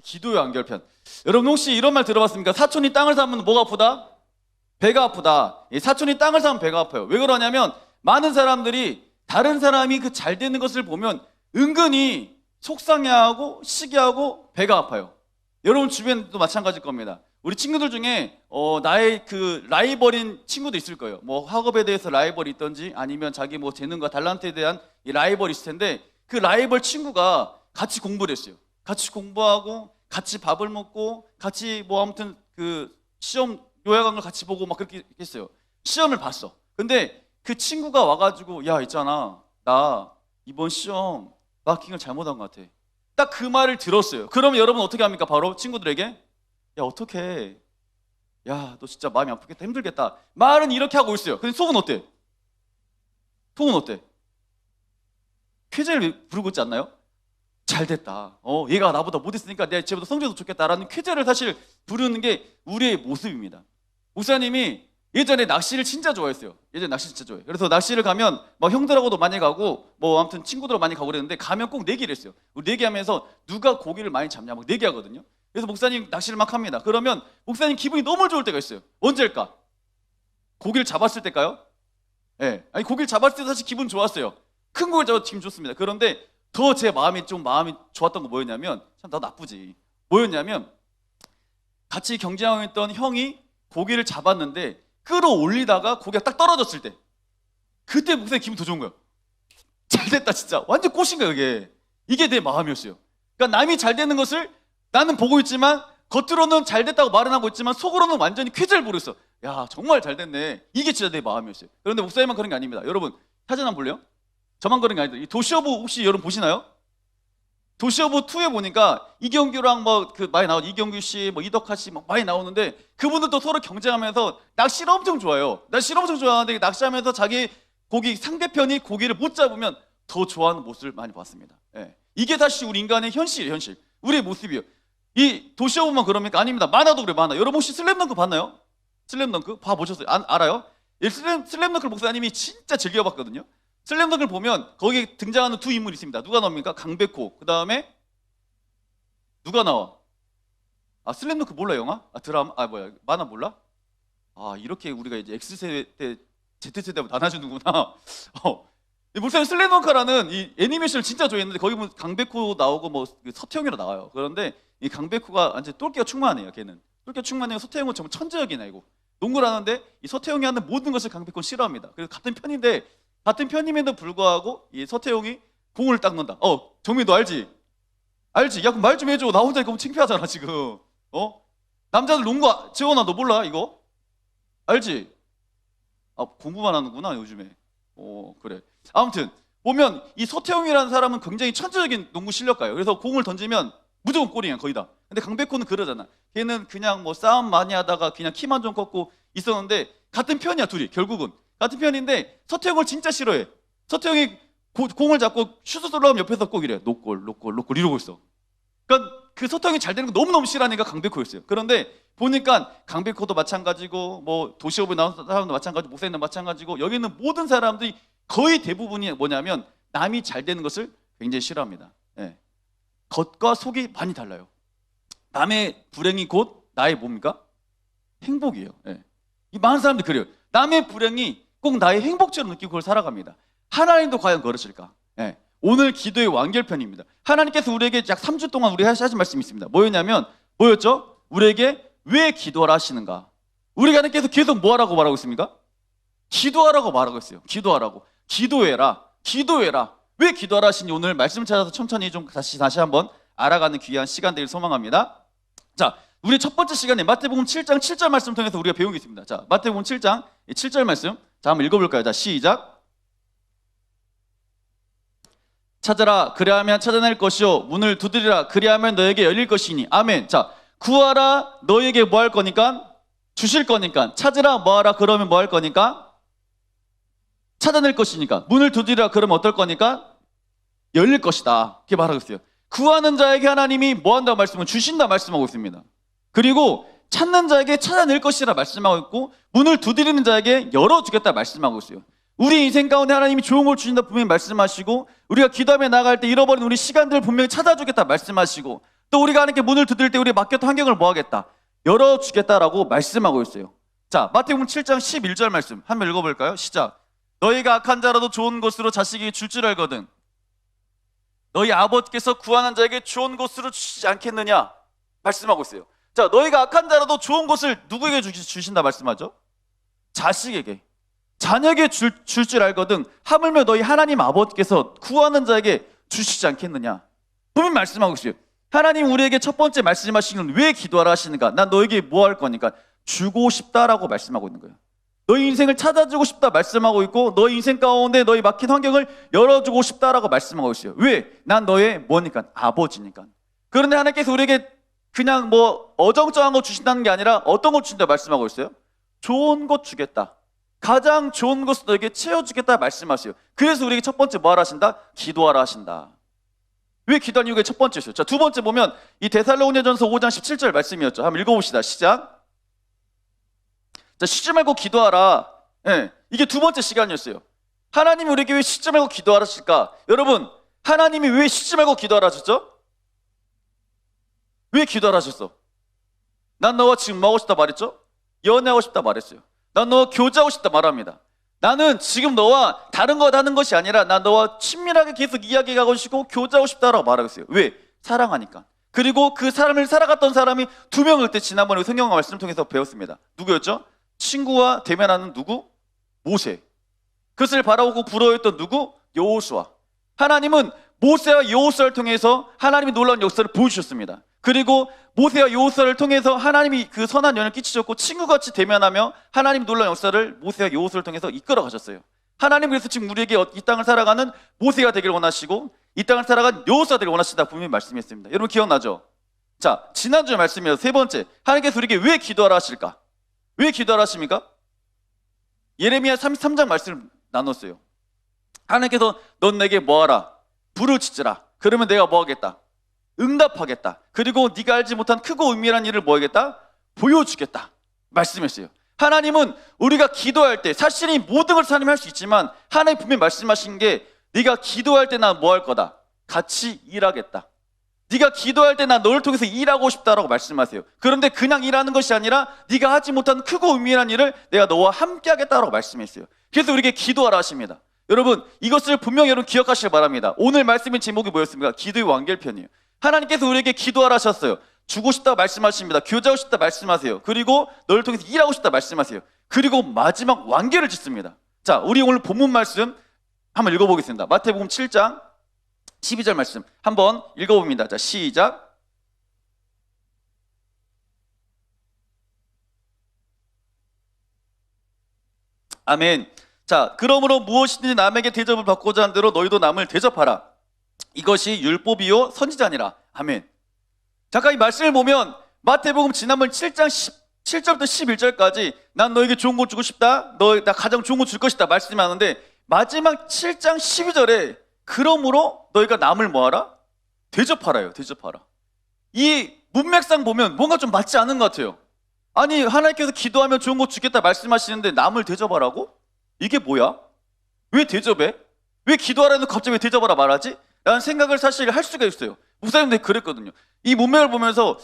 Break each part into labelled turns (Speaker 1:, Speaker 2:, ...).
Speaker 1: 기도의 완결편. 여러분 혹시 이런 말 들어봤습니까? 사촌이 땅을 사면 뭐가 아프다? 배가 아프다. 사촌이 땅을 사면 배가 아파요. 왜 그러냐면 많은 사람들이 다른 사람이 그 잘 되는 것을 보면 은근히 속상해하고 시기하고 배가 아파요. 여러분 주변도 마찬가지일 겁니다. 우리 친구들 중에 나의 그 라이벌인 친구도 있을 거예요. 뭐 학업에 대해서 라이벌이 있던지 아니면 자기 뭐 재능과 탤런트에 대한 이 라이벌이 있을 텐데 그 라이벌 친구가 같이 공부를 했어요. 같이 공부하고 같이 밥을 먹고 같이 뭐 아무튼 그 시험 요약한 걸 같이 보고 막 그렇게 했어요. 시험을 봤어. 근데 그 친구가 와가지고 야 있잖아 나 이번 시험 마킹을 잘못한 것 같아. 딱 그 말을 들었어요. 그러면 여러분 어떻게 합니까? 바로 친구들에게 야 어떡해 야 너 진짜 마음이 아프겠다 힘들겠다 말은 이렇게 하고 있어요. 근데 속은 어때? 속은 어때? 쾌재를 부르고 있지 않나요? 잘됐다. 얘가 나보다 못했으니까 내가 쟤보다 성적도 좋겠다라는 쾌재를 사실 부르는 게 우리의 모습입니다. 목사님이 예전에 낚시를 진짜 좋아했어요. 예전에 낚시 진짜 좋아해요. 그래서 낚시를 가면 막 형들하고도 많이 가고 뭐 아무튼 친구들하고 많이 가고 그랬는데 가면 꼭 내기를 했어요. 우리 내기하면서 누가 고기를 많이 잡냐 막 내기하거든요. 그래서 목사님 낚시를 막 합니다. 그러면 목사님 기분이 너무 좋을 때가 있어요. 언제일까? 고기를 잡았을 때일까요? 예. 아니 고기를 잡았을 때 사실 기분 좋았어요. 큰 고기를 잡아도 기분 좋습니다. 그런데 더 제 마음이 좋았던 거 뭐였냐면 참 나 나쁘지. 뭐였냐면 같이 경쟁하고 있던 형이 고기를 잡았는데 끌어올리다가 고기가 딱 떨어졌을 때 그때 목사님 기분 더 좋은 거예요. 잘됐다 진짜. 완전 꽃인 거예요 이게. 이게 내 마음이었어요. 그러니까 남이 잘 되는 것을 나는 보고 있지만 겉으로는 잘 됐다고 말은 하고 있지만 속으로는 완전히 쾌재를 부르고 있어. 야 정말 잘 됐네. 이게 진짜 내 마음이었어요. 그런데 목사님만 그런 게 아닙니다. 여러분 사진 한번 볼래요? 저만 그런 게 아니다. 이 도시어부 혹시 여러분 보시나요? 도시어부 2에 보니까 이경규랑 뭐 그 많이 나오죠. 이경규 씨, 뭐 이덕화 씨 막 많이 나오는데 그분들도 서로 경쟁하면서 낚시를 엄청 좋아해요. 낚시를 엄청 좋아하는데 낚시하면서 자기 상대편이 고기를 못 잡으면 더 좋아하는 모습을 많이 봤습니다. 예. 이게 사실 우리 인간의 현실이에요, 현실. 우리의 모습이에요. 이 도시어부만 그럽니까? 아닙니다. 만화도 그래, 만화. 여러분 혹시 슬램덩크 봤나요? 슬램덩크? 봐보셨어요? 알아요? 슬램덩크 목사님이 진짜 즐겨봤거든요. 슬램덩크를 보면 거기에 등장하는 두 인물이 있습니다. 누가 나옵니까? 강백호. 그 다음에 누가 나와? 슬램덩크 몰라 영화? 드라마? 만화 몰라? 이렇게 우리가 이제 X세대, Z세대하고 나눠주는구나. 목사님 슬램덩크라는 이 애니메이션을 진짜 좋아했는데 거기 보면 강백호 나오고 뭐 서태웅이라 나와요. 그런데 이 강백호가 완전 똘끼가 충만해요. 걔는 똘끼가 충만해요. 서태웅은 정말 천재적인 애고 농구를 하는데 이 서태웅이 하는 모든 것을 강백호는 싫어합니다. 그래서 같은 편임에도 불구하고 이 서태웅이 공을 딱 넣는다. 정민 너 알지? 알지? 야 그럼 말 좀 해줘. 나 혼자 너무 창피하잖아 지금. 남자들 농구 재원아 너 몰라 이거? 알지? 공부만 하는구나 요즘에. 그래. 아무튼 보면 이 서태웅이라는 사람은 굉장히 천재적인 농구 실력가예요. 그래서 공을 던지면 무조건 골이야 거의 다. 근데 강백호는 그러잖아. 걔는 그냥 뭐 싸움 많이 하다가 그냥 키만 좀 컸고 있었는데 같은 편이야 둘이 결국은. 같은 편인데 서태웅을 진짜 싫어해. 서태웅이 공을 잡고 슛을 쏠려면 옆에서 꼭 이래. 노골 이러고 있어. 그러니까 그 서태웅이 잘 되는 거 너무너무 싫어하니까 강백호였어요. 그런데 보니까 강백호도 마찬가지고 뭐 도시오브에 나온 사람도 마찬가지고 목사님도 마찬가지고 여기 있는 모든 사람들이 거의 대부분이 뭐냐면 남이 잘 되는 것을 굉장히 싫어합니다. 예. 겉과 속이 많이 달라요. 남의 불행이 곧 나의 뭡니까? 행복이에요. 예. 이 많은 사람들이 그래요. 남의 불행이 꼭 나의 행복처럼 느끼고 그걸 살아갑니다. 하나님도 과연 그러실까? 예. 오늘 기도의 완결편입니다. 하나님께서 우리에게 약 3주 동안 우리 하신 말씀이 있습니다. 뭐였죠? 우리에게 왜 기도하라 하시는가? 우리 하나님께서 계속 뭐 하라고 말하고 있습니까? 기도하라고 말하고 있어요. 기도해라. 왜 기도하라 하시니 오늘 말씀 찾아서 천천히 좀 다시 한번 알아가는 귀한 시간 되길 소망합니다. 자, 우리 첫 번째 시간에 마태복음 7장 7절 말씀 통해서 우리가 배운 게 있습니다. 자, 마태복음 7장 7절 말씀. 자, 한번 읽어볼까요? 자, 시작. 찾아라 그리하면 찾아낼 것이요 문을 두드리라 그리하면 너에게 열릴 것이니 아멘. 자, 구하라 너에게 뭐 할 거니까? 주실 거니까. 찾으라 뭐 하라 그러면 뭐 할 거니까? 찾아낼 것이니까. 문을 두드리라 그러면 어떨 거니까? 열릴 것이다. 이렇게 말하고 있어요. 구하는 자에게 하나님이 뭐 한다고 말씀은 주신다 말씀하고 있습니다. 그리고 찾는 자에게 찾아낼 것이라 말씀하고 있고 문을 두드리는 자에게 열어주겠다 말씀하고 있어요. 우리 인생 가운데 하나님이 좋은 걸 주신다 분명히 말씀하시고 우리가 기도하며 나아갈 때 잃어버린 우리 시간들을 분명히 찾아주겠다 말씀하시고 또 우리가 하나님께 문을 두드릴 때 우리 맡겼던 환경을 뭐 하겠다? 열어주겠다라고 말씀하고 있어요. 자, 마태복음 7장 11절 말씀 한번 읽어볼까요? 시작. 너희가 악한 자라도 좋은 것으로 자식에게 줄 줄 알거든 너희 아버지께서 구하는 자에게 좋은 것으로 주시지 않겠느냐 말씀하고 있어요. 자, 너희가 악한 자라도 좋은 것을 누구에게 주신다 말씀하죠? 자식에게, 자녀에게 줄 줄 알거든 하물며 너희 하나님 아버지께서 구하는 자에게 주시지 않겠느냐. 분명히 말씀하고 있어요. 하나님 우리에게 첫 번째 말씀하시는 왜 기도하라 하시는가? 난 너에게 뭐 할 거니까 주고 싶다라고 말씀하고 있는 거예요. 너희 인생을 찾아주고 싶다 말씀하고 있고 너희 인생 가운데 너희 막힌 환경을 열어주고 싶다라고 말씀하고 있어요. 왜? 난 너의 뭐니까? 아버지니까. 그런데 하나님께서 우리에게 그냥 뭐 어정쩡한 거 주신다는 게 아니라 어떤 거 주신다 말씀하고 있어요? 좋은 것 주겠다. 가장 좋은 것을 너에게 채워주겠다 말씀하세요. 그래서 우리에게 첫 번째 뭐 하라 하신다? 기도하라 하신다. 왜 기도하는 이유가 첫 번째였어요. 자, 두 번째 보면 이 데살로니가전서 5장 17절 말씀이었죠. 한번 읽어봅시다. 시작. 자, 쉬지 말고 기도하라. 예, 이게 두 번째 시간이었어요. 하나님이 우리에게 왜 쉬지 말고 기도하라 하실까? 여러분, 하나님이 왜 쉬지 말고 기도하라 하셨죠? 왜 기도하라 하셨어? 난 너와 지금 뭐 하고 싶다 말했죠? 연애하고 싶다 말했어요. 난 너와 교제하고 싶다 말합니다. 나는 지금 너와 다른 거 하는 것이 아니라 난 너와 친밀하게 계속 이야기하고 싶고 교제하고 싶다라고 말하겠어요. 왜? 사랑하니까. 그리고 그 사람을 살아갔던 사람이 두 명일 때 지난번에 성경 말씀을 통해서 배웠습니다. 누구였죠? 친구와 대면하는 누구? 모세. 그것을 바라보고 부러워했던 누구? 여호수아. 하나님은 모세와 여호수아를 통해서 하나님이 놀라운 역사를 보여주셨습니다. 그리고 모세와 여호수아를 통해서 하나님이 그 선한 연을 끼치셨고 친구같이 대면하며 하나님이 놀라운 역사를 모세와 여호수아를 통해서 이끌어 가셨어요. 하나님 그래서 지금 우리에게 이 땅을 살아가는 모세가 되기를 원하시고 이 땅을 살아가는 여호수아가 되기를 원하시다 분명히 말씀했습니다. 여러분 기억나죠? 자, 지난주에 말씀이어서 세 번째, 하나님께서 우리에게 왜 기도하라 하실까? 왜 기도하라 하십니까? 예레미야 33장 말씀을 나눴어요. 하나님께서 넌 내게 뭐하라? 불을 지으라. 그러면 내가 뭐하겠다? 응답하겠다. 그리고 네가 알지 못한 크고 은밀한 일을 뭐하겠다? 보여주겠다 말씀했어요. 하나님은 우리가 기도할 때 사실 이 모든 걸 하나님이 할 수 있지만 하나님 분명히 말씀하신 게 네가 기도할 때 난 뭐 할 거다? 같이 일하겠다. 네가 기도할 때 난 너를 통해서 일하고 싶다라고 말씀하세요. 그런데 그냥 일하는 것이 아니라 네가 하지 못한 크고 은밀한 일을 내가 너와 함께 하겠다라고 말씀했어요. 그래서 우리에게 기도하라 하십니다. 여러분 이것을 분명히 여러분 기억하시길 바랍니다. 오늘 말씀의 제목이 뭐였습니까? 기도의 완결편이에요. 하나님께서 우리에게 기도하라 하셨어요. 주고 싶다 말씀하십니다. 교제하고 싶다 말씀하세요. 그리고 너를 통해서 일하고 싶다 말씀하세요. 그리고 마지막 완결을 짓습니다. 자, 우리 오늘 본문 말씀 한번 읽어보겠습니다. 마태복음 7장 12절 말씀 한번 읽어봅니다. 자, 시작. 아멘. 자, 그러므로 무엇이든지 남에게 대접을 받고자 한 대로 너희도 남을 대접하라. 이것이 율법이요 선지자니라. 아멘. 잠깐 이 말씀을 보면 마태복음 지난번 7장 7절부터 11절까지 난 너에게 좋은 거 주고 싶다. 나 가장 좋은 거 줄 것이다 말씀하는데 마지막 7장 12절에 그러므로 너희가 남을 뭐하라? 대접하라요. 대접하라. 이 문맥상 보면 뭔가 좀 맞지 않은 것 같아요. 아니 하나님께서 기도하면 좋은 거 주겠다 말씀하시는데 남을 대접하라고? 이게 뭐야? 왜 대접해? 왜 기도하라는 갑자기 왜 대접하라 말하지? 라는 생각을 사실 할 수가 있어요. 목사님들이 그랬거든요. 이 문맥을 보면서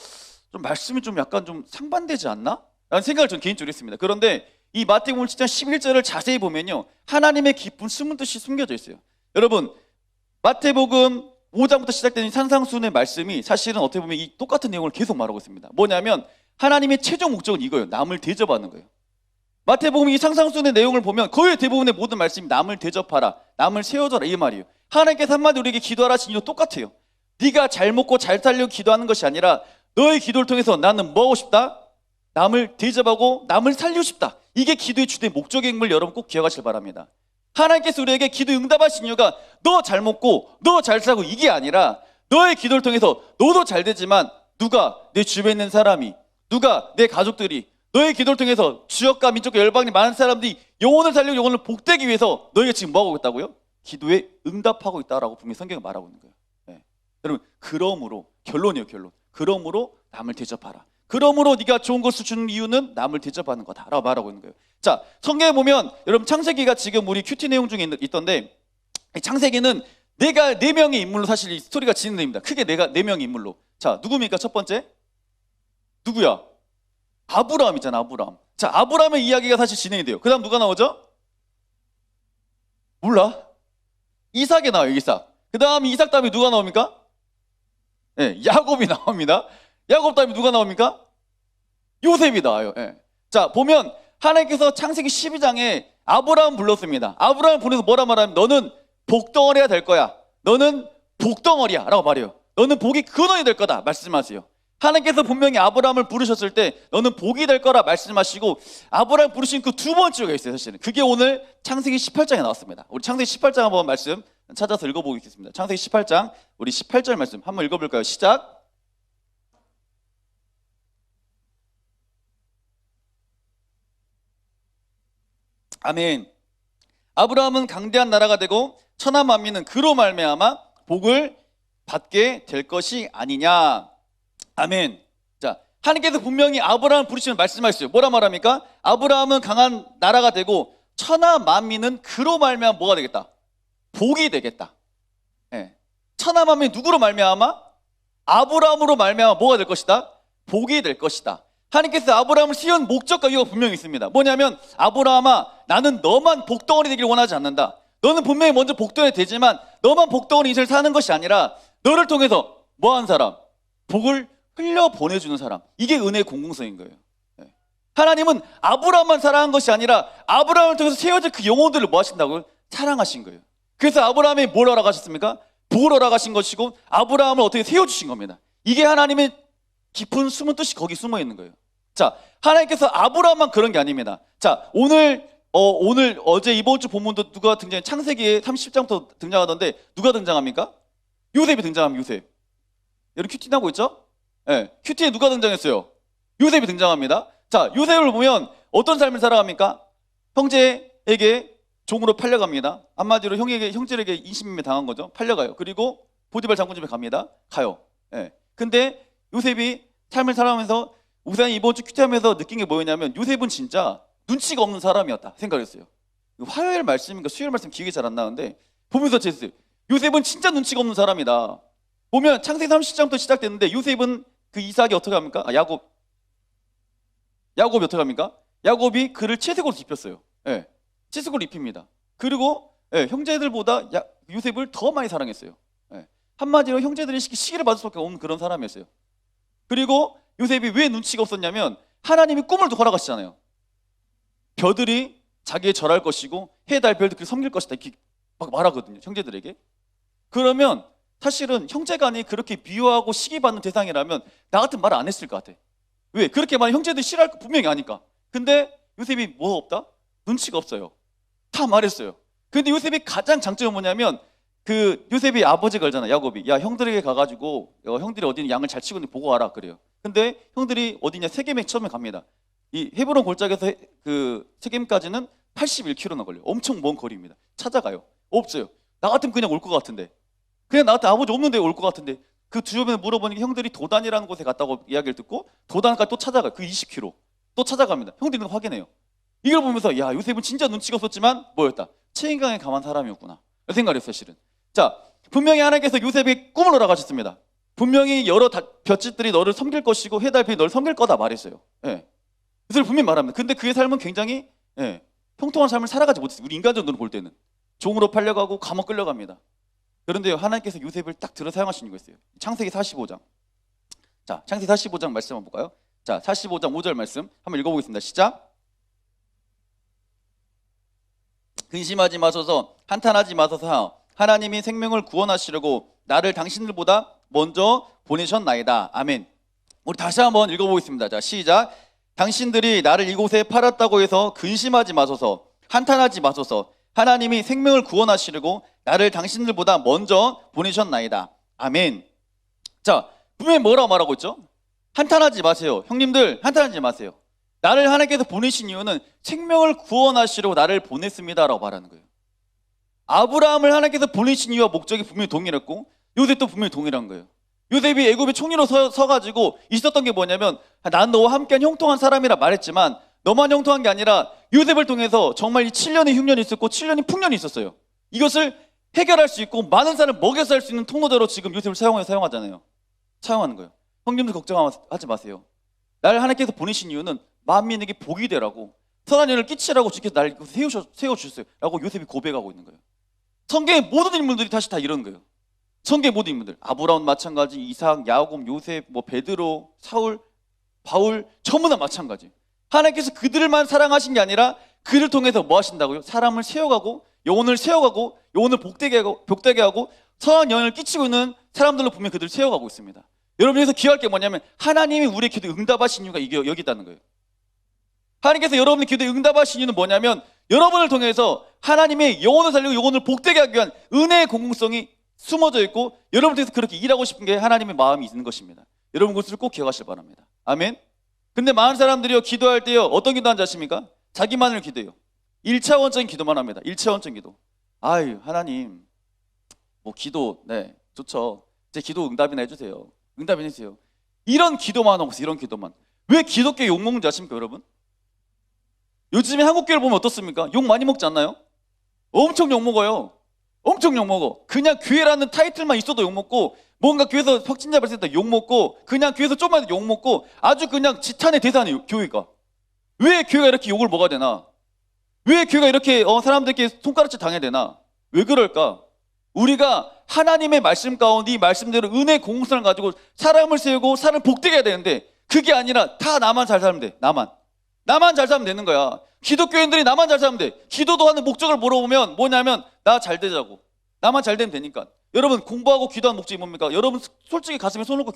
Speaker 1: 좀 말씀이 좀 약간 좀 상반되지 않나? 라는 생각을 전 개인적으로 했습니다. 그런데 이 마태복음 7장 11절을 자세히 보면요 하나님의 깊은 숨은 뜻이 숨겨져 있어요. 여러분 마태복음 5장부터 시작되는 산상수훈의 말씀이 사실은 어떻게 보면 이 똑같은 내용을 계속 말하고 있습니다. 뭐냐면 하나님의 최종 목적은 이거예요. 남을 대접하는 거예요. 마태복음 이 산상수훈의 내용을 보면 거의 대부분의 모든 말씀이 남을 대접하라, 남을 세워줘라 이 말이에요. 하나님께서 한마디 우리에게 기도하라 하신 이유도 똑같아요. 네가 잘 먹고 잘 살려고 기도하는 것이 아니라 너의 기도를 통해서 나는 뭐 하고 싶다? 남을 대접하고 남을 살리고 싶다. 이게 기도의 주된 목적인 걸 여러분 꼭 기억하시길 바랍니다. 하나님께서 우리에게 기도 응답하신 이유가 너 잘 먹고 너 잘 살고 이게 아니라 너의 기도를 통해서 너도 잘 되지만 누가 내 주변에 있는 사람이 누가 내 가족들이 너의 기도를 통해서 지역과 민족과 열방이 많은 사람들이 영혼을 살리고 영혼을 복되기 위해서 너희가 지금 뭐 하고 있다고요? 기도에 응답하고 있다라고 분명히 성경에 말하고 있는 거예요. 네. 여러분 그러므로 결론이에요. 결론. 그러므로 남을 대접하라. 그러므로 네가 좋은 것을 주는 이유는 남을 대접하는 거다라고 말하고 있는 거예요. 자, 성경에 보면 여러분 창세기가 지금 우리 큐티 내용 중에 있던데 창세기는 내가 네 명의 인물로 사실 이 스토리가 진행됩니다. 크게 내가 네 명의 인물로. 자, 누굽니까? 첫 번째? 누구야? 아브라함 있잖아, 아브라함. 자, 아브라함의 이야기가 사실 진행이 돼요. 그 다음 누가 나오죠? 몰라. 이삭이 나와요, 이삭. 그 다음 이삭 다음에 누가 나옵니까? 네, 야곱이 나옵니다. 야곱 다음에 누가 나옵니까? 요셉이 나와요. 네. 자, 보면 하나님께서 창세기 12장에 아브라함 불렀습니다. 아브라함 부르면서 뭐라 말하면 너는 복덩어리가 될 거야. 너는 복덩어리야 라고 말해요. 너는 복이 근원이 될 거다 말씀하세요. 하나님께서 분명히 아브라함을 부르셨을 때 너는 복이 될 거라 말씀하시고 아브라함 부르신 그 두 번째가 있어요. 사실은 그게 오늘 창세기 18장에 나왔습니다. 우리 창세기 18장 한번 말씀 찾아서 읽어보겠습니다. 창세기 18장 우리 18절 말씀 한번 읽어볼까요? 시작. 아멘. 아브라함은 강대한 나라가 되고 천하 만민은 그로 말미암아 복을 받게 될 것이 아니냐. 아멘. 자, 하나님께서 분명히 아브라함을 부르시면 말씀하셨어요. 뭐라 말합니까? 아브라함은 강한 나라가 되고 천하 만민은 그로 말미암아 뭐가 되겠다? 복이 되겠다. 예. 천하 만민이 누구로 말미암아? 아브라함으로 말미암아 뭐가 될 것이다? 복이 될 것이다. 하나님께서 아브라함을 세운 목적과 이유가 분명히 있습니다. 뭐냐면 아브라함아, 나는 너만 복덩어리 되기를 원하지 않는다. 너는 분명히 먼저 복덩어리 되지만 너만 복덩어리 인생을 사는 것이 아니라 너를 통해서 뭐한 사람? 복을 흘려 보내주는 사람. 이게 은혜의 공공성인 거예요. 하나님은 아브라함만 사랑한 것이 아니라 아브라함을 통해서 세워질 그 영혼들을 뭐 하신다고요? 사랑하신 거예요. 그래서 아브라함이 뭘 허락하셨습니까? 복을 허락하신 것이고 아브라함을 어떻게 세워주신 겁니다. 이게 하나님의 깊은 숨은 뜻이 거기 숨어 있는 거예요. 자, 하나님께서 아브라함만 그런 게 아닙니다. 자, 오늘 어제 이번 주 본문도 누가 등장해? 창세기에 30장부터 등장하던데 누가 등장합니까? 요셉이 등장합니다. 요셉. 여러분 큐티 나고 있죠? 네, 큐티에 누가 등장했어요? 요셉이 등장합니다. 자, 요셉을 보면 어떤 삶을 살아갑니까? 형제에게 종으로 팔려갑니다. 한마디로 형제에게 인신매매 당한 거죠. 팔려가요. 그리고 보디발 장군 집에 갑니다. 가요. 네. 근데 요셉이 삶을 살아가면서 우선 이번 주 큐티하면서 느낀 게 뭐였냐면 요셉은 진짜 눈치가 없는 사람이었다 생각했어요. 화요일 말씀인가 수요일 말씀 기억이 잘 안 나는데 보면서 제스어요. 요셉은 진짜 눈치가 없는 사람이다. 보면 창세기 30장부터 시작됐는데 요셉은 그 이삭이 어떻게 합니까? 야곱이 어떻게 합니까? 야곱이 그를 채색으로 입혔어요. 예, 채색으로 입힙니다. 그리고 형제들보다 요셉을 더 많이 사랑했어요. 예, 한마디로 형제들이 시기를 받을 수밖에 없는 그런 사람이었어요. 그리고 요셉이 왜 눈치가 없었냐면 하나님이 꿈을 허락하시잖아요. 벼들이 자기의 절할 것이고 해, 달, 별들이 섬길 것이다 이렇게 막 말하거든요. 형제들에게. 그러면 사실은 형제간이 그렇게 비유하고 시기받는 대상이라면 나 같은 말 안 했을 것 같아. 왜? 그렇게 많이 형제들이 싫어할 거 분명히 아니까. 근데 요셉이 뭐가 없다? 눈치가 없어요. 다 말했어요. 근데 요셉이 가장 장점은 뭐냐면 그 요셉이 아버지가 알잖아. 야곱이. 야, 형들에게 가가지고 형들이 어디는 양을 잘 치고 있는지 보고 와라 그래요. 근데 형들이 어디냐? 세겜에 처음에 갑니다. 이 헤브론 골짜기에서 그 세겜까지는 81km나 걸려요. 엄청 먼 거리입니다. 찾아가요. 없어요. 나 같으면 그냥 올 것 같은데. 그냥 나한테 아버지 없는데 올 것 같은데. 그 주변에 물어보니까 형들이 도단이라는 곳에 갔다고 이야기를 듣고 도단까지 또 찾아가요. 그 20km. 또 찾아갑니다. 형들이 있는 거 확인해요. 이걸 보면서 야, 요셉은 진짜 눈치가 없었지만 뭐였다? 책임감에 강한 사람이었구나. 생각을 했어요, 사실은. 자, 분명히 하나님께서 요셉이 꿈을 허락하셨습니다. 분명히 여러 볏짚들이 너를 섬길 것이고 해달들이 너를 섬길 거다 말했어요. 예. 그래서 분명히 말합니다. 근데 그의 삶은 굉장히 평통한 삶을 살아가지 못했어요. 우리 인간적으로 볼 때는. 종으로 팔려가고 감옥 끌려갑니다. 그런데요, 하나님께서 요셉을 딱 들어 사용하신 이유가 있어요. 창세기 45장. 자, 창세기 45장 말씀 한번 볼까요? 자, 45장 5절 말씀 한번 읽어보겠습니다. 시작. 근심하지 마소서, 한탄하지 마소서. 하나님이 생명을 구원하시려고 나를 당신들보다 먼저 보내셨나이다. 아멘. 우리 다시 한번 읽어보겠습니다. 자, 시작. 당신들이 나를 이곳에 팔았다고 해서 근심하지 마소서, 한탄하지 마소서. 하나님이 생명을 구원하시려고 나를 당신들보다 먼저 보내셨나이다. 아멘. 자, 분명히 뭐라고 말하고 있죠? 한탄하지 마세요. 형님들, 한탄하지 마세요. 나를 하나님께서 보내신 이유는 생명을 구원하시려고 나를 보냈습니다라고 말하는 거예요. 아브라함을 하나님께서 보내신 이유와 목적이 분명히 동일했고 요셉도 분명히 동일한 거예요. 요셉이 애굽의 총리로 서가지고 있었던 게 뭐냐면 난 너와 함께한 형통한 사람이라 말했지만 너만 형통한 게 아니라 요셉을 통해서 정말 이 7년의 흉년이 있었고 7년의 풍년이 있었어요. 이것을 해결할 수 있고 많은 사람을 먹여 살 수 있는 통로자로 지금 요셉을 사용하잖아요. 사용하는 거예요. 형님들 걱정하지 마세요. 날 하나님께서 보내신 이유는 만민에게 복이 되라고, 선한 영을 끼치라고 주께서 날 세워주셨어요 라고 요셉이 고백하고 있는 거예요. 성경의 모든 인물들이 다시 다 이런 거예요. 성경의 모든 인물들, 아브라함 마찬가지, 이삭, 야곱, 요셉, 베드로, 사울, 바울, 전부 다 마찬가지. 하나님께서 그들만 사랑하신 게 아니라 그를 통해서 뭐 하신다고요? 사람을 세워가고 영혼을 복되게 하고 선한 영향을 끼치고 있는 사람들로 보면 그들을 세워가고 있습니다. 여러분, 여기서 기억할 게 뭐냐면 하나님이 우리의 기도에 응답하신 이유가 여기 있다는 거예요. 하나님께서 여러분의 기도에 응답하신 이유는 뭐냐면 여러분을 통해서 하나님의 영혼을 살리고 영혼을 복되게 하기 위한 은혜의 공공성이 숨어져 있고 여러분을 통해서 그렇게 일하고 싶은 게 하나님의 마음이 있는 것입니다. 여러분, 그것을 꼭 기억하시기 바랍니다. 아멘. 근데 많은 사람들이요, 기도할 때요, 어떤 기도하는지 아십니까? 자기만을 기도해요. 1차원적인 기도만 합니다. 1차원적인 기도. 아유, 하나님, 기도, 네, 좋죠. 제 기도 응답이나 해주세요. 응답이나 해주세요. 이런 기도만 하고 있어요. 이런 기도만. 왜 기독교 욕먹는지 아십니까, 여러분? 요즘에 한국교회를 보면 어떻습니까? 욕 많이 먹지 않나요? 엄청 욕먹어요. 엄청 욕먹어. 그냥 교회라는 타이틀만 있어도 욕먹고, 뭔가 교회에서 확진자 발생했다 욕먹고, 그냥 교회에서 좀만 욕먹고, 아주 그냥 지탄의 대상이에요, 교회가. 왜 교회가 이렇게 욕을 먹어야 되나? 왜 교회가 이렇게 사람들께 손가락질 당해야 되나? 왜 그럴까? 우리가 하나님의 말씀 가운데 이 말씀대로 은혜의 공공성을 가지고 사람을 세우고 사람을 복되게 해야 되는데, 그게 아니라 다 나만 잘 살면 돼. 나만 잘 살면 되는 거야. 기독교인들이 나만 잘 살면 돼. 기도도 하는 목적을 물어보면 뭐냐면 나 잘 되자고. 나만 잘 되면 되니까. 여러분, 공부하고 기도하는 목적이 뭡니까? 여러분 솔직히 가슴에 손 놓고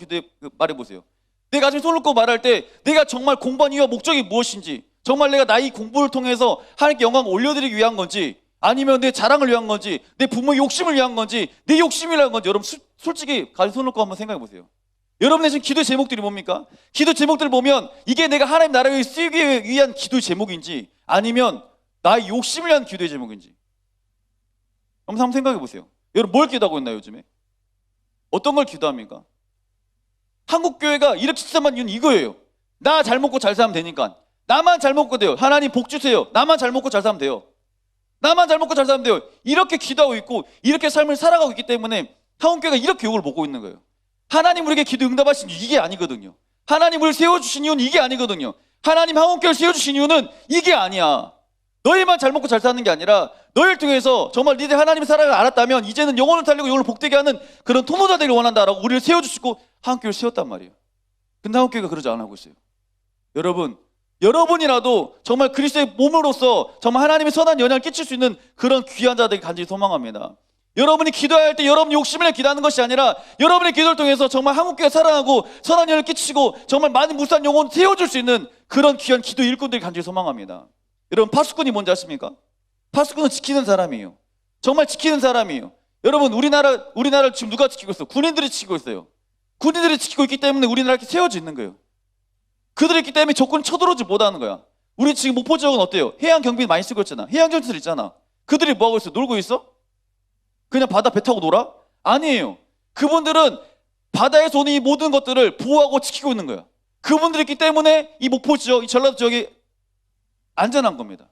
Speaker 1: 말해보세요. 내 가슴에 손 놓고 말할 때 내가 정말 공부한 이유와 목적이 무엇인지, 정말 내가 나의 공부를 통해서 하나님께 영광을 올려드리기 위한 건지, 아니면 내 자랑을 위한 건지, 내 부모의 욕심을 위한 건지, 내 욕심을 위한 건지, 여러분 솔직히 가슴에 손 놓고 한번 생각해 보세요. 여러분의 지금 기도 제목들이 뭡니까? 기도 제목들을 보면 이게 내가 하나님 나라를 쓰기 위한 기도 제목인지, 아니면 나의 욕심을 위한 기도의 제목인지 한번 생각해 보세요. 여러분, 뭘 기도하고 있나요, 요즘에? 어떤 걸 기도합니까? 한국교회가 이렇게 시작한 이유는 이거예요. 나 잘 먹고 잘 살면 되니까. 나만 잘 먹고 돼요. 하나님 복 주세요. 나만 잘 먹고 잘 살면 돼요. 나만 잘 먹고 잘 살면 돼요. 이렇게 기도하고 있고 이렇게 삶을 살아가고 있기 때문에 한국교회가 이렇게 욕을 먹고 있는 거예요. 하나님 우리에게 기도 응답하신 이유 이게 아니거든요. 하나님 우리를 세워주신 이유는 이게 아니거든요. 하나님 한국교회를 세워주신 이유는 이게 아니야. 너희만 잘 먹고 잘 사는 게 아니라 너희를 통해서 정말 니들 하나님의 사랑을 알았다면 이제는 영혼을 살리고 영혼을 복되게 하는 그런 통로자들을 원한다라고 우리를 세워주시고 한국교회를 세웠단 말이에요. 근데 한국교회가 그러지 않고 있어요. 여러분이라도 정말 그리스도의 몸으로서 정말 하나님의 선한 영향을 끼칠 수 있는 그런 귀한 자들이 간절히 소망합니다. 여러분이 기도할 때 여러분 욕심을 기도하는 것이 아니라 여러분의 기도를 통해서 정말 한국교회 사랑하고 선한 영향을 끼치고 정말 많은 무수한 영혼을 세워줄 수 있는 그런 귀한 기도 일꾼들이 간절히 소망합니다. 여러분, 파수꾼이 뭔지 아십니까? 파수꾼은 지키는 사람이에요. 정말 지키는 사람이에요. 여러분, 우리나라를 지금 누가 지키고 있어요? 군인들이 지키고 있어요. 군인들이 지키고 있기 때문에 우리나라가 이렇게 세워져 있는 거예요. 그들이 있기 때문에 적군이 쳐들어오지 못하는 거야. 우리 지금 목포 지역은 어때요? 해양 경비 많이 쓰고 있잖아. 해양 경비들 있잖아. 그들이 뭐 하고 있어? 놀고 있어? 그냥 바다 배 타고 놀아? 아니에요. 그분들은 바다에서 오는 이 모든 것들을 보호하고 지키고 있는 거야. 그분들이 있기 때문에 이 목포 지역, 이 전라도 지역이 안전한 겁니다.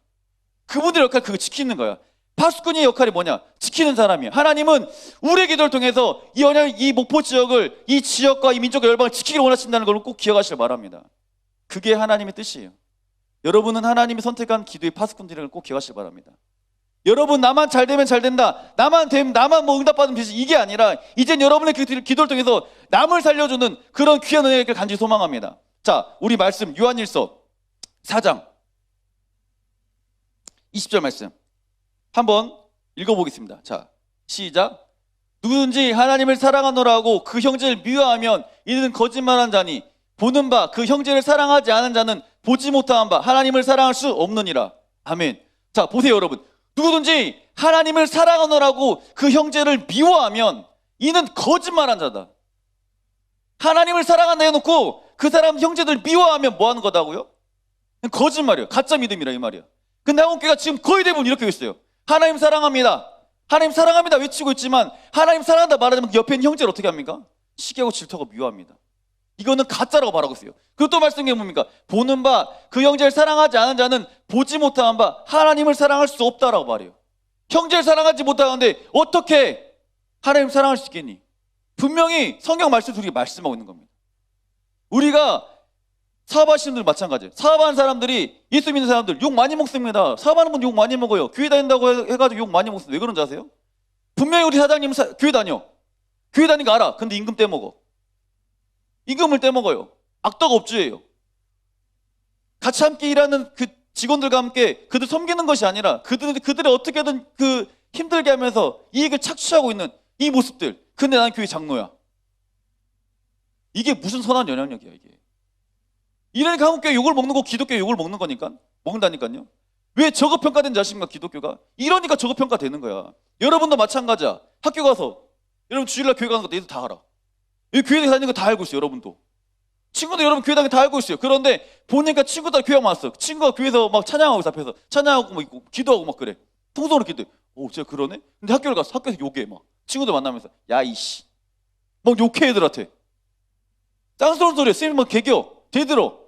Speaker 1: 그분들의 역할, 그거 지키는 거야. 파수꾼의 역할이 뭐냐? 지키는 사람이야. 하나님은 우리의 기도를 통해서 이 목포 지역을, 이 지역과 이 민족의 열방을 지키기를 원하신다는 걸 꼭 기억하시길 바랍니다. 그게 하나님의 뜻이에요. 여러분은 하나님이 선택한 기도의 파수꾼들을 꼭 기억하시길 바랍니다. 여러분, 나만 잘 되면 잘 된다, 나만 응답받으면 되지, 이게 아니라 이젠 여러분의 기도를 통해서 남을 살려주는 그런 귀한 은혜를 간절히 소망합니다. 자, 우리 말씀 요한일서 4장 20절 말씀 한번 읽어보겠습니다. 자, 시작. 누구든지 하나님을 사랑하노라 하고 그 형제를 미워하면 이는 거짓말한 자니 보는 바 그 형제를 사랑하지 않은 자는 보지 못한 바 하나님을 사랑할 수 없느니라. 아멘. 자, 보세요, 여러분. 누구든지 하나님을 사랑하노라고 그 형제를 미워하면 이는 거짓말한 자다. 하나님을 사랑한다 해놓고 그 사람 형제들 미워하면 뭐 하는 거다고요? 거짓말이에요. 가짜 믿음이라 이 말이야. 근데 한국교회가 지금 거의 대부분 이렇게 있어요. 하나님 사랑합니다, 하나님 사랑합니다 외치고 있지만 하나님 사랑한다 말하자면 옆에 있는 형제를 어떻게 합니까? 시기하고 질투하고 미워합니다. 이거는 가짜라고 말하고 있어요. 그리고 또 말씀한 게 뭡니까? 보는 바 그 형제를 사랑하지 않은 자는 보지 못한 바 하나님을 사랑할 수 없다라고 말해요. 형제를 사랑하지 못하는데 어떻게 하나님을 사랑할 수 있겠니? 분명히 성경 말씀을 우리가 말씀하고 있는 겁니다. 우리가 사업하시는 분들 마찬가지예요. 사업하는 사람들이, 예수 믿는 사람들 욕 많이 먹습니다. 사업하는 분 욕 많이 먹어요. 교회 다닌다고 해가지고 욕 많이 먹습니다. 왜 그런지 아세요? 분명히 우리 사장님 교회 다녀. 교회 다니는 거 알아. 근데 임금 떼먹어. 임금을 떼먹어요. 악덕 업주예요. 같이 함께 일하는 그 직원들과 함께 그들 섬기는 것이 아니라 그들이 어떻게든 그 힘들게 하면서 이익을 착취하고 있는 이 모습들. 근데 난 교회 장로야. 이게 무슨 선한 영향력이야, 이게. 이러니까 한국교회 욕을 먹는 거 기독교 욕을 먹는다니까요. 왜 저급평가된 자식인가, 기독교가? 이러니까 저급평가되는 거야. 여러분도 마찬가지야. 학교 가서 여러분 주일날 교회 가는 거 너희들 다 알아. 여기 교회 다니는 거 다 알고 있어요, 여러분도. 친구도 여러분 교회 다니는 거 다 알고 있어요. 그런데 보니까 친구들 교회 왔어. 친구가 교회에서 막 찬양하고 있어, 앞에서. 찬양하고 막 있고, 기도하고 막 그래. 통성으로 기도해. 오, 진짜 그러네? 근데 학교를 가서 학교에서 욕해, 막. 친구들 만나면서. 야, 이씨. 막 욕해, 애들한테. 짱스러운 소리야. 쌤이 막 개겨. 대들어.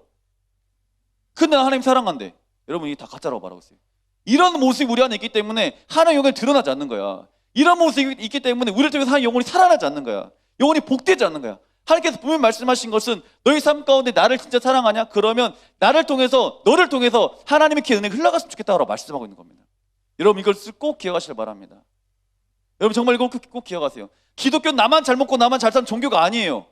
Speaker 1: 근데 하나님 사랑한대. 여러분, 이게 다 가짜라고 말하고 있어요. 이런 모습이 우리 안에 있기 때문에 하나님의 영광이 드러나지 않는 거야. 이런 모습이 있기 때문에 우리를 통해서 하나님의 영혼이 살아나지 않는 거야. 영혼이 복되지 않는 거야. 하나님께서 분명히 말씀하신 것은 너희 삶 가운데 나를 진짜 사랑하냐? 그러면 나를 통해서, 너를 통해서 하나님의 은혜가 흘러갔으면 좋겠다고 말씀하고 있는 겁니다. 여러분, 이걸 꼭 기억하시길 바랍니다. 여러분, 정말 이걸 꼭 기억하세요. 기독교는 나만 잘 먹고 나만 잘 사는 종교가 아니에요.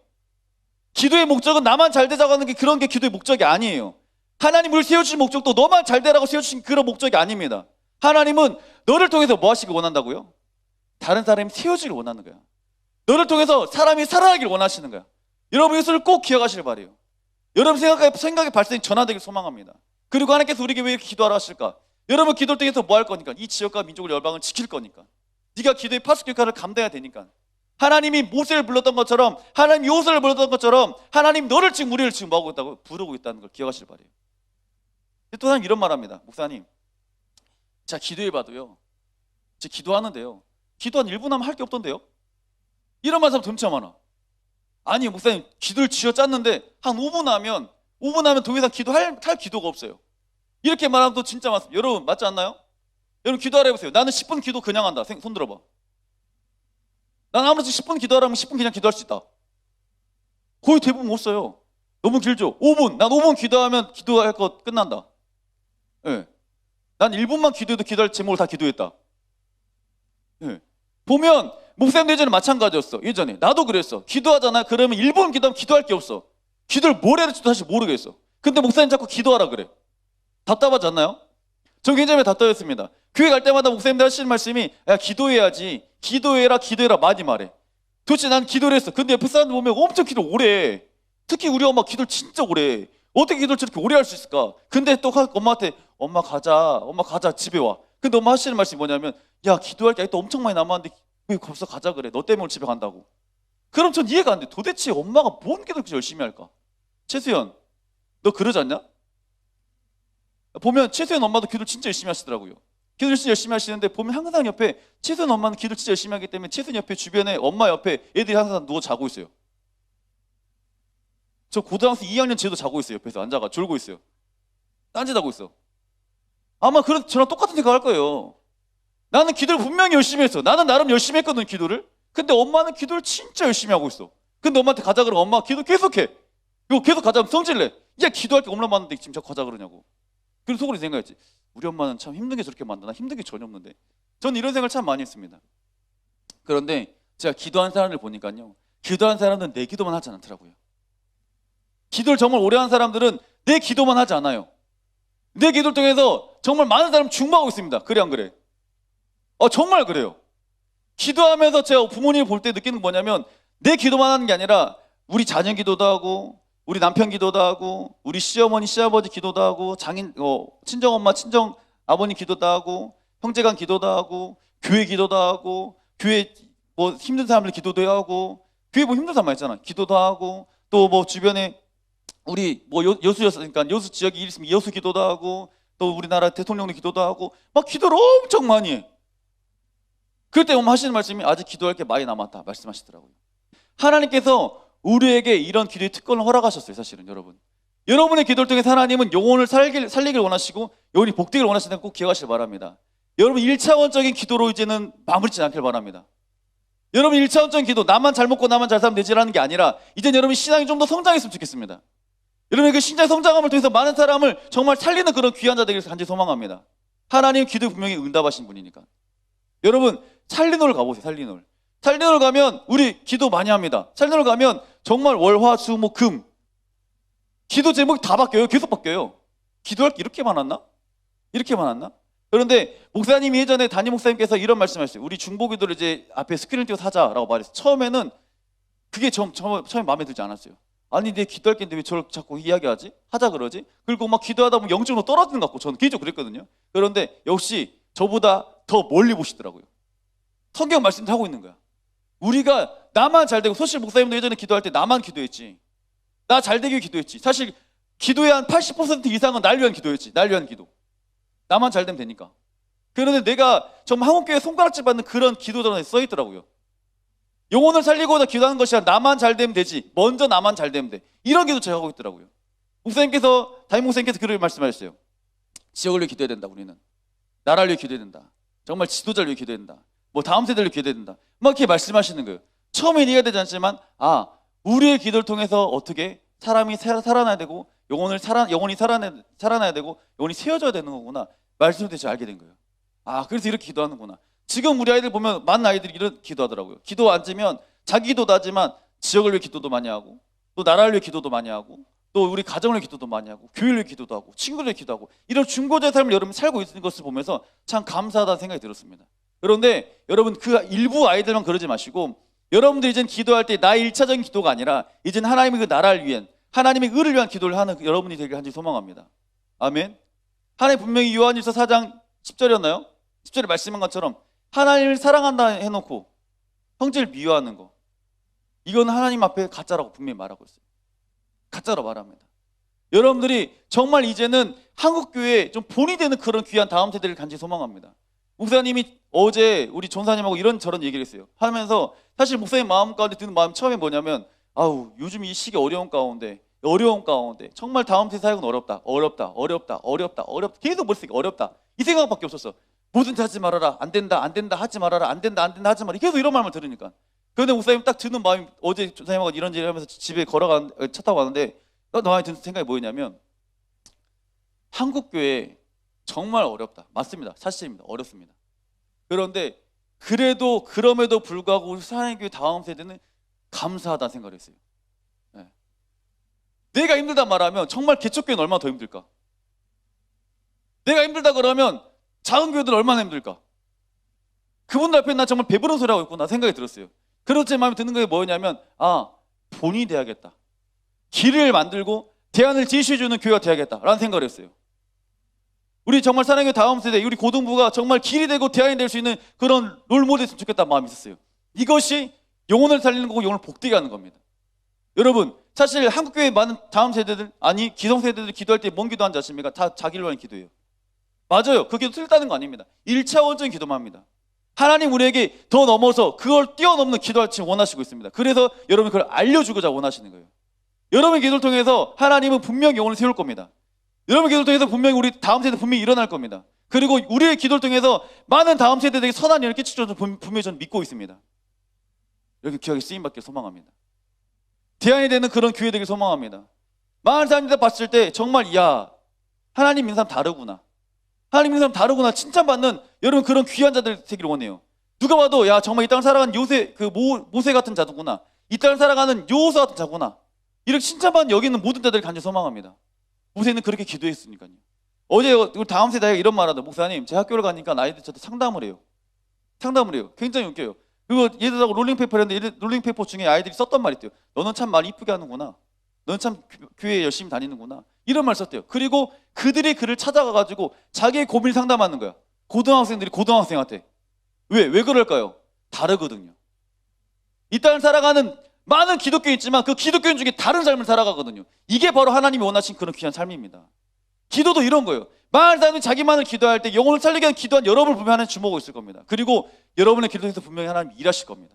Speaker 1: 기도의 목적은 나만 잘 되자고 하는 게, 그런 게 기도의 목적이 아니에요. 하나님 우리를 세워주신 목적도 너만 잘 되라고 세워주신 그런 목적이 아닙니다. 하나님은 너를 통해서 뭐 하시길 원한다고요? 다른 사람이 세워지길 원하는 거야. 너를 통해서 사람이 살아나길 원하시는 거야. 여러분, 이것을 꼭 기억하시길 바래요. 여러분 생각의 발전이 전환되길 소망합니다. 그리고 하나님께서 우리에게 왜 이렇게 기도하라 하실까? 여러분, 기도를 통해서 뭐 할 거니까? 이 지역과 민족을, 열방을 지킬 거니까. 네가 기도의 파수꾼 역할을 감당해야 되니까. 하나님이 모세를 불렀던 것처럼, 하나님이 요셉을 불렀던 것처럼, 하나님 너를 지금, 우리를 지금 뭐 하고 있다고? 부르고 있다는 걸 기억하시길 바래요. 또 하나님 이런 말 합니다. 목사님, 자, 기도해봐도요, 제 기도하는데요, 기도 한 1분 하면 할 게 없던데요? 이런 말 사람 진짜 많아. 아니, 목사님, 기도를 쥐어짰는데 한 5분 하면 더 이상 기도할 기도가 없어요. 이렇게 말하면 또 진짜 많습니다. 여러분, 맞지 않나요? 여러분, 기도하라 해보세요. 나는 10분 기도 그냥 한다. 손 들어봐. 난 아무래도 10분 기도하라면 10분 그냥 기도할 수 있다. 거의 대부분 못 써요. 너무 길죠? 5분. 난 5분 기도하면 기도할 것 끝난다. 네. 난 1분만 기도해도 기도할 제목을 다 기도했다. 네. 보면 목사님 예전에 마찬가지였어. 예전에 나도 그랬어. 기도하잖아. 그러면 1분 기도하면 기도할 게 없어. 기도를 뭘 해야 될지도 사실 모르겠어. 근데 목사님 자꾸 기도하라 그래. 답답하지 않나요? 저 굉장히 답답했습니다. 교회 갈 때마다 목사님들 하시는 말씀이, 야, 기도해야지. 기도해라 많이 말해. 도대체 난 기도를 했어. 근데 옆에 사람들 보면 엄청 기도를 오래 해. 특히 우리 엄마 기도를 진짜 오래 해. 어떻게 기도를 저렇게 오래 할 수 있을까? 근데 또 엄마한테, 엄마 가자 집에 와. 근데 엄마 하시는 말씀이 뭐냐면, 야, 기도할 게 또 엄청 많이 남았는데 왜 벌써 가자 그래? 너 때문에 집에 간다고. 그럼 전 이해가 안 돼. 도대체 엄마가 뭔 기도를 그렇게 열심히 할까? 최수연, 너 그러지 않냐? 보면 최수연 엄마도 기도를 진짜 열심히 하시더라고요. 기도를 진짜 열심히 하시는데 보면 항상 옆에, 최수연 엄마는 기도를 진짜 열심히 하기 때문에 최수연 옆에, 주변에 엄마 옆에 애들이 항상 누워 자고 있어요. 저 고등학생 2학년 쟤도 자고 있어요. 옆에서 앉아가 졸고 있어요. 딴짓하고 있어. 아마 저랑 똑같은 생각할 거예요. 나는 기도를 분명히 열심히 했어. 나는 나름 열심히 했거든, 기도를. 근데 엄마는 기도를 진짜 열심히 하고 있어. 근데 엄마한테 가자 그러면 엄마 기도 계속해. 이거 계속 가자면 성질내. 야, 기도할 게 얼마나 많은데 지금 자꾸 가자 그러냐고. 그래서 속으로 생각했지. 우리 엄마는 참 힘든 게 저렇게 많다. 나 힘든 게 전혀 없는데. 저는 이런 생각을 참 많이 했습니다. 그런데 제가 기도한 사람들 보니까요, 기도한 사람들은 내 기도만 하지 않더라고요. 기도를 정말 오래 한 사람들은 내 기도만 하지 않아요. 내 기도를 통해서 정말 많은 사람 중보하고 있습니다. 그래 안 그래? 정말 그래요. 기도하면서 제가 부모님을 볼 때 느끼는 건 뭐냐면, 내 기도만 하는 게 아니라 우리 자녀 기도도 하고, 우리 남편 기도도 하고, 우리 시어머니 시아버지 기도도 하고, 친정엄마 친정아버님 기도도 하고, 형제간 기도도 하고, 교회 기도도 하고, 교회 뭐 힘든 사람들 기도도 하고, 교회 뭐 힘든 사람 있잖아. 기도도 하고, 또 뭐 주변에 우리 뭐 여수였으니까 여수 지역에 일 있으면 여수 기도도 하고, 또 우리나라 대통령도 기도도 하고, 막 기도를 엄청 많이 해. 그럴 때 엄마 하시는 말씀이, 아직 기도할 게 많이 남았다 말씀하시더라고요. 하나님께서 우리에게 이런 기도의 특권을 허락하셨어요. 사실은 여러분의 기도를 통해서 하나님은 영혼을 살리길 원하시고 영혼이 복되길 원하시는 걸 꼭 기억하시길 바랍니다. 여러분 1차원적인 기도로 이제는 마무리 짓지 않길 바랍니다. 여러분 1차원적인 기도, 나만 잘 먹고 나만 잘 살면 되지라는 게 아니라 이젠 여러분 신앙이 좀 더 성장했으면 좋겠습니다. 여러분 그 신앙 성장함을 통해서 많은 사람을 정말 살리는 그런 귀한 자들을 간절히 소망합니다. 하나님 기도 분명히 응답하신 분이니까. 여러분 살리놀 가보세요. 살리놀 가면 우리 기도 많이 합니다. 살리놀 가면 정말 월, 화, 수, 목, 금 기도 제목이 다 바뀌어요. 계속 바뀌어요. 기도할 게 이렇게 많았나? 그런데 목사님이 예전에 담임 목사님께서 이런 말씀하셨어요. 우리 중보기도를 이제 앞에 스크린 띄워서 하자라고 말했어요. 처음에는 그게 처음에 마음에 들지 않았어요. 아니 내 기도할 게 있는데 왜 저를 자꾸 이야기하지? 하자 그러지? 그리고 막 기도하다 보면 영적으로 떨어지는 것 같고 저는 개인적으로 그랬거든요. 그런데 역시 저보다 더 멀리 보시더라고요. 성경 말씀도 하고 있는 거야. 우리가 나만 잘 되고, 사실 목사님도 예전에 기도할 때 나만 기도했지, 나 잘 되기 기도했지. 사실 기도의 한 80% 이상은 날 위한 기도였지. 날 위한 기도. 나만 잘 되면 되니까. 그런데 내가 정말 한국교회 손가락질 받는 그런 기도전에 써 있더라고요. 영혼을 살리고자 기도하는 것이 아니라 나만 잘 되면 되지, 먼저 나만 잘 되면 돼, 이런 기도 제가 하고 있더라고요. 담임 목사님께서 그렇게 말씀하셨어요. 지역을 위해 기도해야 된다. 우리는 나라를 위해 기도해야 된다. 정말 지도자를 위해 기도해야 된다. 뭐 다음 세대를 위해 기도해야 된다. 막 이렇게 말씀하시는 거예요. 처음엔 이해가 되지 않지만 우리의 기도를 통해서 어떻게 사람이 살아나야 되고 영혼이 살아나야 되고 영혼이 세워져야 되는 거구나, 말씀을 대체 알게 된 거예요. 그래서 이렇게 기도하는구나. 지금 우리 아이들 보면 많은 아이들이 이런 기도하더라고요. 기도 앉으면 자기 기도도 하지만 지역을 위해 기도도 많이 하고, 또 나라를 위해 기도도 많이 하고, 또 우리 가정을 위해 기도도 많이 하고, 교회를 위해 기도도 하고, 친구를 위해 기도하고, 이런 중보자의 삶을 여러분 살고 있는 것을 보면서 참 감사하다는 생각이 들었습니다. 그런데 여러분 그 일부 아이들만 그러지 마시고, 여러분들이 이제 기도할 때 나의 1차적인 기도가 아니라 이제 하나님의 그 나라를 위한, 하나님의 의를 위한 기도를 하는 여러분이 되길 간절히 소망합니다. 아멘. 하나님 분명히 요한일서 4장 10절이었나요? 10절에 말씀한 것처럼 하나님을 사랑한다 해놓고 형제를 미워하는 거, 이건 하나님 앞에 가짜라고 분명히 말하고 있어요. 가짜로 말합니다. 여러분들이 정말 이제는 한국교회에 좀 본이 되는 그런 귀한 다음 세대를 간절히 소망합니다. 목사님이 어제 우리 전사님하고 이런저런 얘기를 했어요. 하면서 사실 목사님 마음 가운데 드는 마음이 처음에 뭐냐면, 요즘 이 시기 어려운 가운데 정말 다음 세대 사역은 어렵다 계속 머릿속에 어렵다 이 생각밖에 없었어. 뭐든지 하지 말아라, 안 된다 하지 말아라, 안 된다 하지 말아라, 계속 이런 말만 들으니까. 그런데 목사님 딱 드는 마음이, 어제 전사님하고 이런 얘기를 하면서 집에 차 타고 가는데 마음에 드는 생각이 뭐였냐면, 한국교회 정말 어렵다. 맞습니다. 사실입니다. 어렵습니다. 그런데 그럼에도 불구하고 우리 사랑의교회 다음 세대는 감사하다는 생각을 했어요. 네. 내가 힘들다 말하면 정말 개척교회는 얼마나 더 힘들까? 내가 힘들다 그러면 작은 교회들은 얼마나 힘들까? 그분들 앞에 나 정말 배부른 소리 하고 있구나 생각이 들었어요. 그래서 제 마음에 드는 게 뭐였냐면, 본이 돼야겠다. 길을 만들고 대안을 제시해주는 교회가 돼야겠다라는 생각을 했어요. 우리 정말 사랑의 다음 세대, 우리 고등부가 정말 길이 되고 대안이 될 수 있는 그런 롤모델이 됐으면 좋겠다는 마음이 있었어요. 이것이 영혼을 살리는 거고 영혼을 복되게 하는 겁니다. 여러분 사실 한국교회 많은 다음 세대들, 기성세대들 기도할 때 뭔 기도하는지 아십니까? 다 자기를 위한 기도예요. 맞아요. 그 기도 틀렸다는 거 아닙니다. 1차원적인 기도만 합니다. 하나님 우리에게 더 넘어서 그걸 뛰어넘는 기도를 지금 원하시고 있습니다. 그래서 여러분 그걸 알려주고자 원하시는 거예요. 여러분의 기도를 통해서 하나님은 분명히 영혼을 세울 겁니다. 여러분의 기도를 통해서 분명히 우리 다음 세대 분명히 일어날 겁니다. 그리고 우리의 기도를 통해서 많은 다음 세대들에게 선한 일을 끼칠 줄 분명히 저는 믿고 있습니다. 이렇게 귀하게 쓰임받길 소망합니다. 대안이 되는 그런 교회 되길 소망합니다. 많은 사람들이 봤을 때 정말 하나님 믿는 사람 다르구나, 하나님 믿는 사람 다르구나 칭찬받는 여러분 그런 귀한 자들 되기를 원해요. 누가 봐도 정말 이 땅을 살아가는 모세 같은 자구나, 이 땅을 살아가는 여호수아 같은 자구나, 이렇게 칭찬받는 여기 있는 모든 자들을 간절히 소망합니다. 모세는 그렇게 기도했으니까요. 어제 우리 다음 세대가 이런 말 하다. 목사님 제 학교를 가니까 아이들 저한테 상담을 해요. 굉장히 웃겨요. 그리고 얘들하고 롤링페이퍼를 했는데 롤링페이퍼 중에 아이들이 썼던 말이 있대요. 너는 참 말 이쁘게 하는구나, 너는 참 교회 열심히 다니는구나, 이런 말 썼대요. 그리고 그들이 그를 찾아가가지고 자기의 고민을 상담하는 거야. 고등학생들이 고등학생한테. 왜 그럴까요? 다르거든요. 이 땅을 살아가는 많은 기독교인 있지만 그 기독교인 중에 다른 삶을 살아가거든요. 이게 바로 하나님이 원하신 그런 귀한 삶입니다. 기도도 이런 거예요. 많은 사람들이 자기만을 기도할 때 영혼을 살리기 위한 기도한 여러분을 분명히 하나님 주목하고 있을 겁니다. 그리고 여러분의 기도에서 분명히 하나님 일하실 겁니다.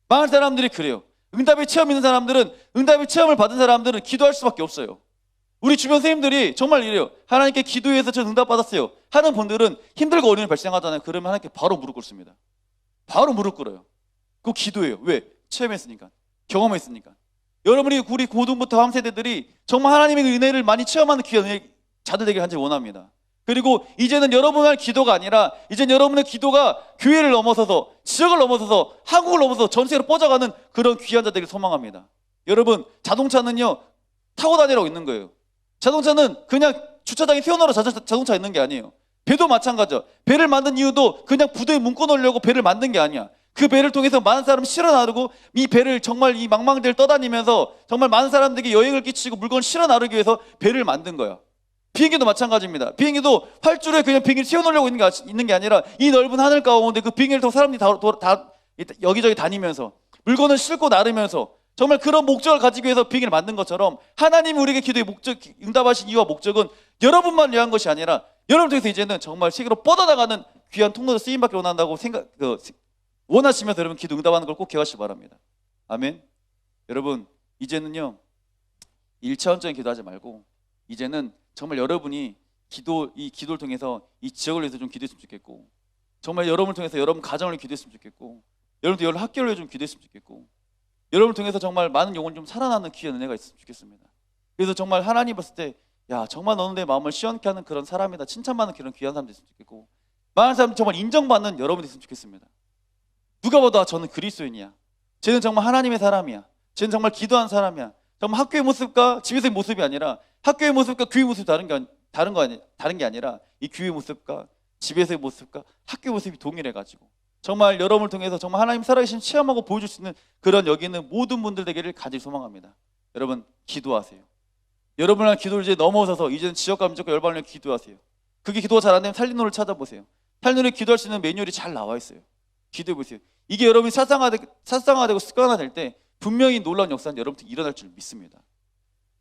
Speaker 1: 많은 사람들이 그래요. 응답의 체험 있는 사람들은, 응답의 체험을 받은 사람들은 기도할 수밖에 없어요. 우리 주변 선생님들이 정말 이래요. 하나님께 기도해서 저 응답 받았어요 하는 분들은 힘들고 어려움이 발생하잖아요. 그러면 하나님께 바로 무릎 꿇습니다. 바로 무릎 꿇어요. 그거 기도예요. 왜? 체험했으니까. 경험했으니까. 여러분이 우리 고등부터 함세대들이 정말 하나님의 은혜를 많이 체험하는 귀한 자들 되길 간절히 원합니다. 그리고 이제는 여러분의 기도가 아니라 이제는 여러분의 기도가 교회를 넘어서서 지역을 넘어서서 한국을 넘어서 전 세계로 뻗어가는 그런 귀한 자들을 소망합니다. 여러분, 자동차는요 타고 다니라고 있는 거예요. 자동차는 그냥 주차장에 세워놓으러 자동차 있는 게 아니에요. 배도 마찬가지죠. 배를 만든 이유도 그냥 부두에 묶어 놓으려고 배를 만든 게 아니야. 그 배를 통해서 많은 사람을 실어 나르고 이 배를 정말 이 망망대를 떠다니면서 정말 많은 사람들에게 여행을 끼치고 물건을 실어 나르기 위해서 배를 만든 거야. 비행기도 마찬가지입니다. 비행기도 활주로에 그냥 비행기를 세워놓으려고 있는 게 아니라 이 넓은 하늘 가운데 그 비행기를 타고 사람들이 다 여기저기 다니면서 물건을 싣고 나르면서 정말 그런 목적을 가지기 위해서 비행기를 만든 것처럼 하나님이 우리에게 기도의 목적, 응답하신 이유와 목적은 여러분만 위한 것이 아니라 여러분 통해서 이제는 정말 세계로 뻗어나가는 귀한 통로로 쓰임받기를 원한다고 원하시면서 여러분 기도 응답하는 걸 꼭 기억하시기 바랍니다. 아멘. 여러분, 이제는요 1차원적인 기도하지 말고 이제는 정말 여러분이 이 기도를 통해서 이 지역을 위해서 좀 기도했으면 좋겠고, 정말 여러분을 통해서 여러분 가정을 위해서 기도했으면 좋겠고, 여러분도 여러분 학교를 위해 좀 기도했으면 좋겠고, 여러분을 통해서 정말 많은 영혼이 좀 살아나는 귀한 은혜가 있으면 좋겠습니다. 그래서 정말 하나님 봤을 때 야, 정말 너는 내 마음을 시원케 하는 그런 사람이다, 칭찬받는 그런 귀한 사람 됐으면 좋겠고, 많은 사람들이 정말 인정받는 여러분이 됐으면 좋겠습니다. 누가 봐도 저는 그리스도인이야, 쟤는 정말 하나님의 사람이야, 쟤는 정말 기도한 사람이야. 정말 학교의 모습과 집에서의 모습이 아니라 학교의 모습과 교회의 모습이 다른 게 아니라 이 교회의 모습과 집에서의 모습과 학교의 모습이 동일해가지고 정말 여러분을 통해서 정말 하나님 살아계신 체험하고 보여줄 수 있는 그런 여기 있는 모든 분들 되기를 간절히 소망합니다. 여러분, 기도하세요. 여러분의 기도를 이제 넘어서서 이제는 지역과 민족과 열방을 위해 기도하세요. 그게 기도가 잘 안 되면 살리노를 찾아보세요. 살리노에 기도할 수 있는 매뉴얼이 잘 나와 있어요. 기도해 보세요. 이게 여러분이 사상화되고 습관화될 때 분명히 놀라운 역사는 여러분한테 일어날 줄 믿습니다.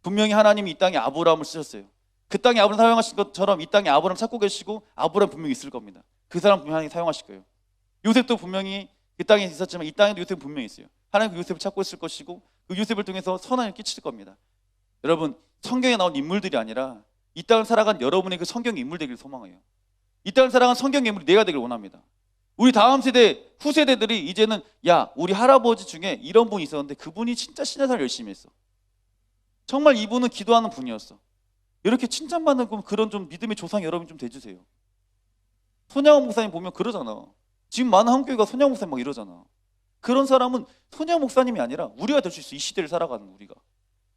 Speaker 1: 분명히 하나님이 이 땅에 아브라함을 쓰셨어요. 그 땅에 아브라함 사용하신 것처럼 이 땅에 아브라함 찾고 계시고 아브라함 분명히 있을 겁니다. 그 사람 분명히 하나님 사용하실 거예요. 요셉도 분명히 그 땅에 있었지만 이 땅에도 요셉은 분명히 있어요. 하나님 그 요셉을 찾고 있을 것이고 그 요셉을 통해서 선한을 끼칠 겁니다. 여러분, 성경에 나온 인물들이 아니라 이 땅을 살아간 여러분의 그 성경의 인물 되기를 소망해요. 이 땅을 살아간 성경의 인물이 내가 되기를 원합니다. 우리 다음 세대, 후세대들이 이제는 야, 우리 할아버지 중에 이런 분이 있었는데 그분이 진짜 신앙생활 열심히 했어. 정말 이분은 기도하는 분이었어. 이렇게 칭찬받는 그런 좀 믿음의 조상 여러분 좀 돼주세요. 손양원 목사님 보면 그러잖아. 지금 많은 한국교회가 손양원 목사님 막 이러잖아. 그런 사람은 손양원 목사님이 아니라 우리가 될 수 있어. 이 시대를 살아가는 우리가.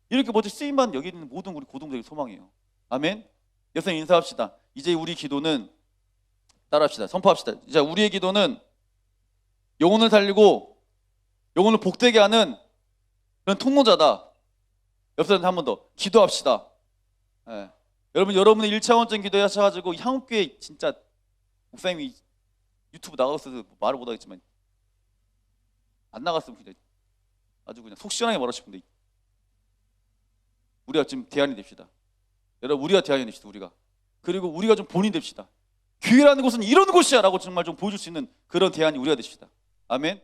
Speaker 1: 이렇게 먼저 쓰임받는 여기 있는 모든 우리 고동들에게 소망해요. 아멘. 여러분 인사합시다. 이제 우리 기도는 따라합시다. 선포합시다. 이제 우리의 기도는 영혼을 살리고 영혼을 복되게 하는 그런 통로자다. 옆사람한테 한 번 더 기도합시다. 예. 여러분의 1차원적인 기도에 하셔가지고 한국교회 진짜 목사님이 유튜브 나가서 말을 못하겠지만 안 나갔으면 그냥 아주 그냥 속 시원하게 말하고 싶은데 우리가 지금 대안이 됩시다. 여러분, 우리가 대안이 됩시다. 그리고 우리가 좀 본인 됩시다. 교회라는 곳은 이런 곳이야 라고 정말 좀 보여줄 수 있는 그런 대안이 우리가 됩시다. 아멘.